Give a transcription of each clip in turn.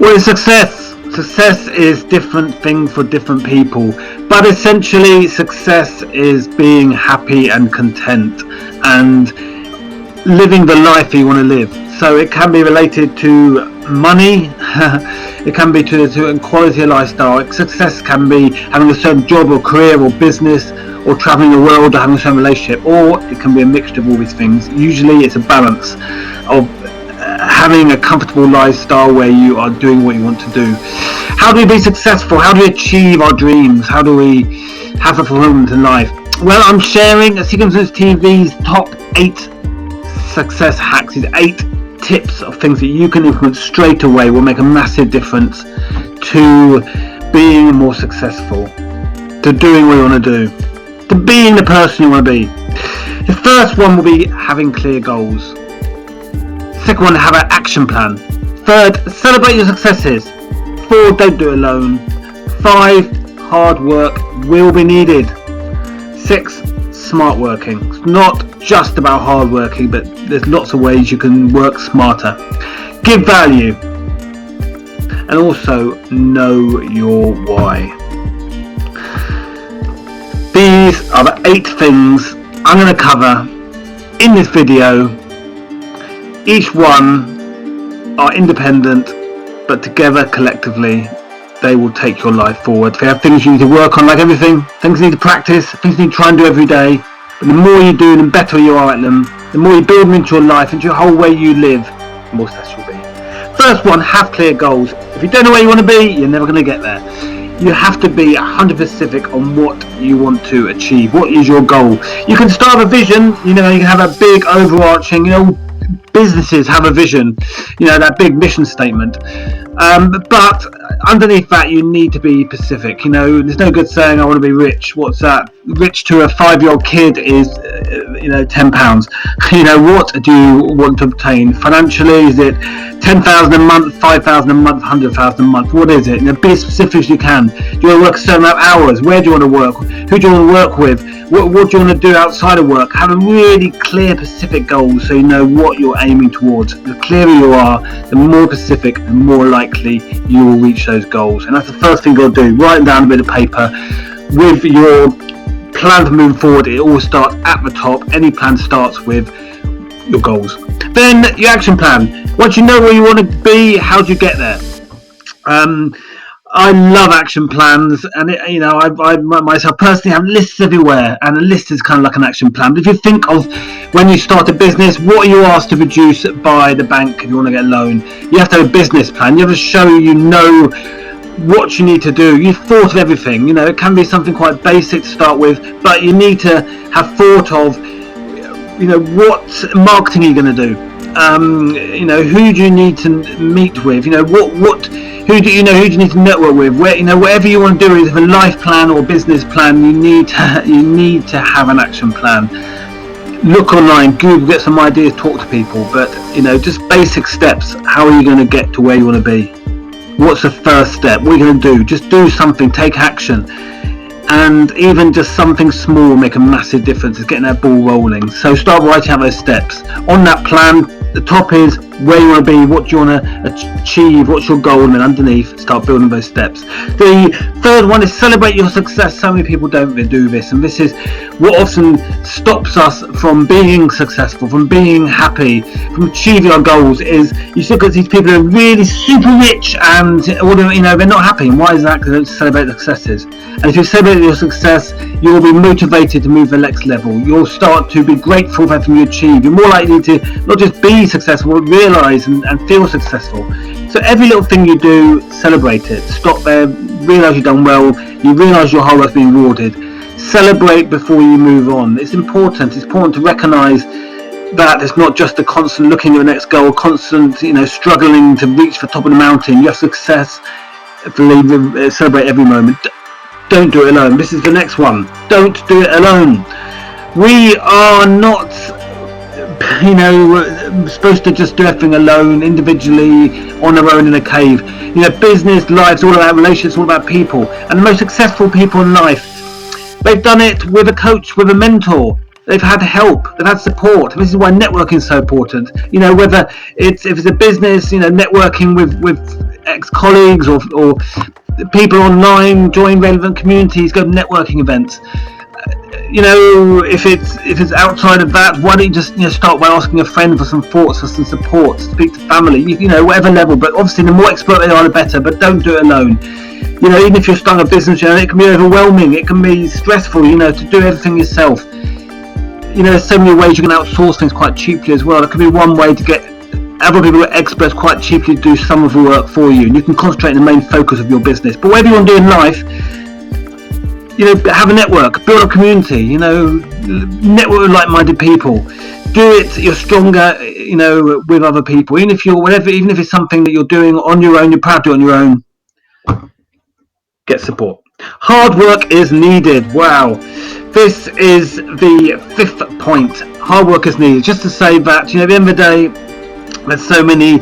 What is success? Success is different things for different people, but essentially success is being happy and content and living the life you want to live. So it can be related to money, it can be to quality of lifestyle. Success can be having a certain job or career or business, or traveling the world, or having a certain relationship, or it can be a mixture of all these things. Usually it's a balance of having a comfortable lifestyle where you are doing what you want to do. How do we be successful? How do we achieve our dreams? How do we have fulfillment in life? Well, I'm sharing Seeking Success TV's top 8 success hacks. These 8 tips of things that you can implement straight away will make a massive difference to being more successful, to doing what you want to do, to being the person you want to be. The first one will be having clear goals. Second one, have an action plan. Third, celebrate your successes. 4, don't do it alone. 5, hard work will be needed. 6, smart working. It's not just about hard working, but there's lots of ways you can work smarter. Give value. And also know your why. These are the 8 things I'm going to cover in this video. Each one are independent, but together, collectively, they will take your life forward. If you have things you need to work on, like everything, things you need to practice, things you need to try and do every day, but the more you do, the better you are at them, the more you build them into your life, into your whole way you live, the more successful you'll be. First one, have clear goals. If you don't know where you want to be, you're never going to get there. You have to be 100% specific on what you want to achieve. What is your goal? You can start with a vision, you can have a big overarching, businesses have a vision, that big mission statement. But underneath that, you need to be specific. There's no good saying I want to be rich. What's that? Rich to a 5-year-old kid is, £10. What do you want to obtain financially? Is it 10,000 a month, 5,000 a month, 100,000 a month? What is it? Be as specific as you can. Do you want to work a certain amount of hours? Where do you want to work? Who do you want to work with? What do you want to do outside of work? Have a really clear, specific goals so you know what you're aiming towards. The clearer you are, the more specific, the more likely you will reach those goals. And that's the first thing you've got to do. Write down a bit of paper with your plan for moving forward. It all starts at the top. Any plan starts with your goals. Then your action plan. Once you know where you want to be, how do you get there? I love action plans, and I myself personally have lists everywhere, and a list is kind of like an action plan. But if you think of when you start a business, what are you asked to produce by the bank if you want to get a loan? You have to have a business plan. You have to show what you need to do. You've thought of everything. It can be something quite basic to start with, but you need to have thought of what marketing are you going to do? Who do you need to meet with? Who do you need to network with? Whatever you want to do, is a life plan or business plan, you need to have an action plan. Look online, Google, get some ideas, talk to people, but just basic steps. How are you going to get to where you want to be? What's the first step? What are you going to do? Just do something, take action. And even just something small will make a massive difference. It's getting that ball rolling. So start writing out those steps. On that plan, the top is where you want to be, what do you want to achieve, what's your goal, and then underneath, start building those steps. The third one is celebrate your success. So many people don't do this, and this is what often stops us from being successful, from being happy, from achieving our goals. Is you look at these people who are really super rich and they're not happy. And why is that? Because they don't celebrate their successes. And if you celebrate your success, you will be motivated to move to the next level. You'll start to be grateful for everything you achieve. You're more likely to not just be successful, but realise and feel successful. So every little thing you do, celebrate it. Stop there, realise you've done well, you realise your hard work's been rewarded. Celebrate before you move on. It's important to recognise that it's not just a constant looking at the next goal, constant struggling to reach the top of the mountain. You have success, celebrate every moment. Don't do it alone. This is the next one. Don't do it alone. We are not supposed to just do everything alone, individually, on our own in a cave. Business, life's all about relationships, all about people. And the most successful people in life, they've done it with a coach, with a mentor. They've had help, they've had support. This is why networking is so important. Whether if it's a business, networking with ex-colleagues or people online, join relevant communities, go to networking events. If it's outside of that, why don't you just start by asking a friend for some thoughts, for some support, speak to family, whatever level. But obviously, the more expert they are, the better. But don't do it alone. Even if you're starting a business, it can be overwhelming. It can be stressful, to do everything yourself. There's so many ways you can outsource things quite cheaply as well. That could be one way to get other people who are experts quite cheaply to do some of the work for you, and you can concentrate on the main focus of your business. But whatever you want to do in life, have a network, build a community, network with like-minded people. Do it. You're stronger, with other people. Even if it's something that you're doing on your own, you're proud to do it on your own. Get support. Hard work is needed. Wow. This is the 5th point. Hard work is needed. Just to say that, at the end of the day, there's so many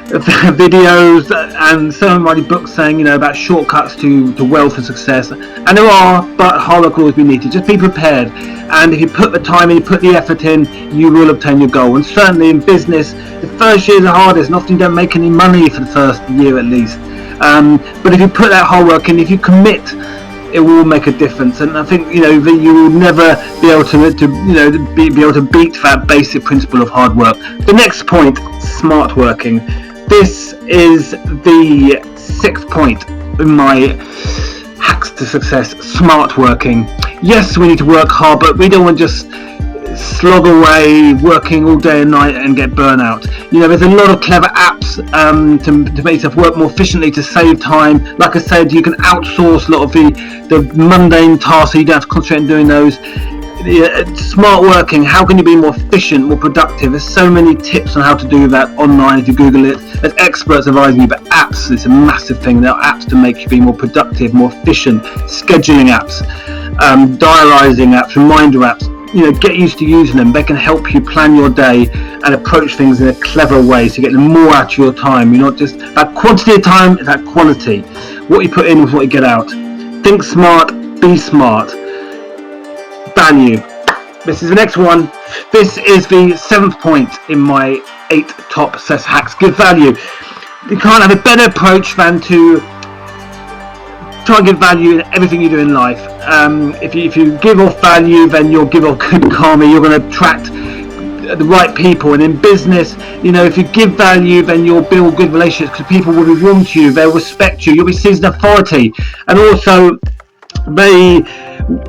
videos and so many books saying, about shortcuts to wealth and success. And there are, but hard work will always be needed. Just be prepared. And if you put the time in, you put the effort in, you will obtain your goal. And certainly in business, the first year is the hardest, and often you don't make any money for the first year at least. But if you put that hard work in, if you commit, it will make a difference. And I think that you will never be able to be able to beat that basic principle of hard work. The next point, smart working. This is the 6th point in my hacks to success. Smart working. Yes, we need to work hard, but we don't want to just slog away working all day and night and get burnout. There's a lot of clever apps to make yourself work more efficiently, to save time. Like I said, you can outsource a lot of the mundane tasks, so you don't have to concentrate on doing those. Smart working, how can you be more efficient, more productive? There's so many tips on how to do that online if you Google it. There's experts advising you, but apps is a massive thing. There are apps to make you be more productive, more efficient. Scheduling apps, diarising apps, reminder apps. Get used to using them. They can help you plan your day and approach things in a clever way, so you get more out of your time. You're not just that quantity of time, it's that quality. What you put in is what you get out. Think smart, be smart. Value. This is the next one. This is the 7th point in my 8 top success hacks. Give value. You can't have a better approach than to try and give value in everything you do in life. If you give off value, then you'll give off good karma. You're going to attract the right people. And in business, if you give value, then you'll build good relationships, because people will be warm to you, they'll respect you, you'll be seen as an authority, and also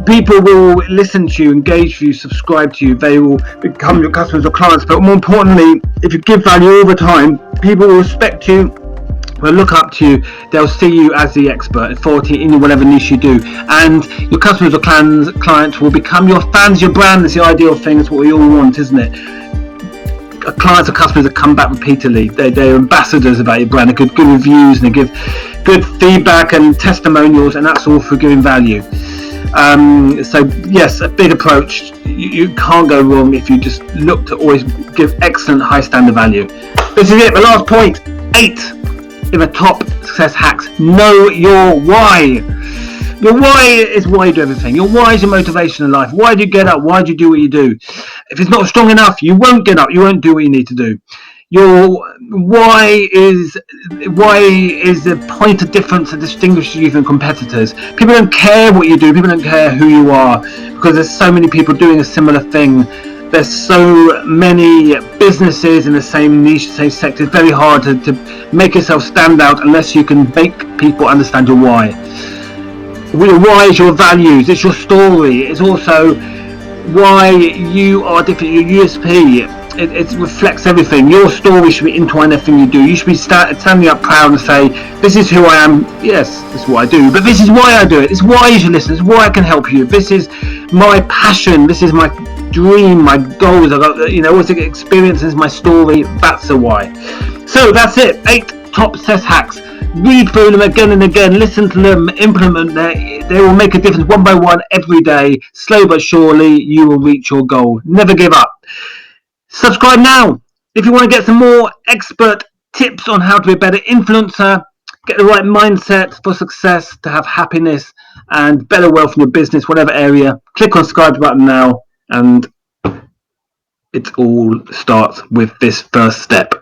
people will listen to you, engage with you, subscribe to you. They will become your customers or clients. But more importantly, if you give value all the time, people will respect you, will look up to you, they'll see you as the expert, authority in whatever niche you do, and your customers or clients will become your fans, your brand. That's the ideal thing. That's what we all want, isn't it? Clients or customers that come back repeatedly, they're ambassadors about your brand. They give good reviews, and they give good feedback and testimonials, and that's all for giving value. So yes, a big approach. You can't go wrong if you just look to always give excellent high standard value. This is it, the last point, 8 in the top success hacks. Know your why. Your why is why you do everything. Your why is your motivation in life. Why do you get up? Why do you do what you do? If it's not strong enough, you won't get up. You won't do what you need to do. Your why is the point of difference that distinguishes you from competitors. People don't care what you do. People don't care who you are, because there's so many people doing a similar thing. There's so many businesses in the same niche, same sector. It's very hard to make yourself stand out unless you can make people understand your why. Why is your values, it's your story, it's also why you are different, your USP. It reflects everything. Your story should be entwined in everything you do. You should be standing up proud and say, this is who I am. Yes, this is what I do, but this is why I do it. This is why you should listen. This is why I can help you. This is my passion. This is my dream, my goals. I've got, what's the experiences, my story. That's the why. So that's it. 8 top success hacks. Read through them again and again, listen to them, implement them. They will make a difference one by one every day. Slow but surely, you will reach your goal. Never give up. Subscribe now if you want to get some more expert tips on how to be a better influencer, get the right mindset for success, to have happiness and better wealth in your business, whatever area. Click on the subscribe button now, and it all starts with this first step.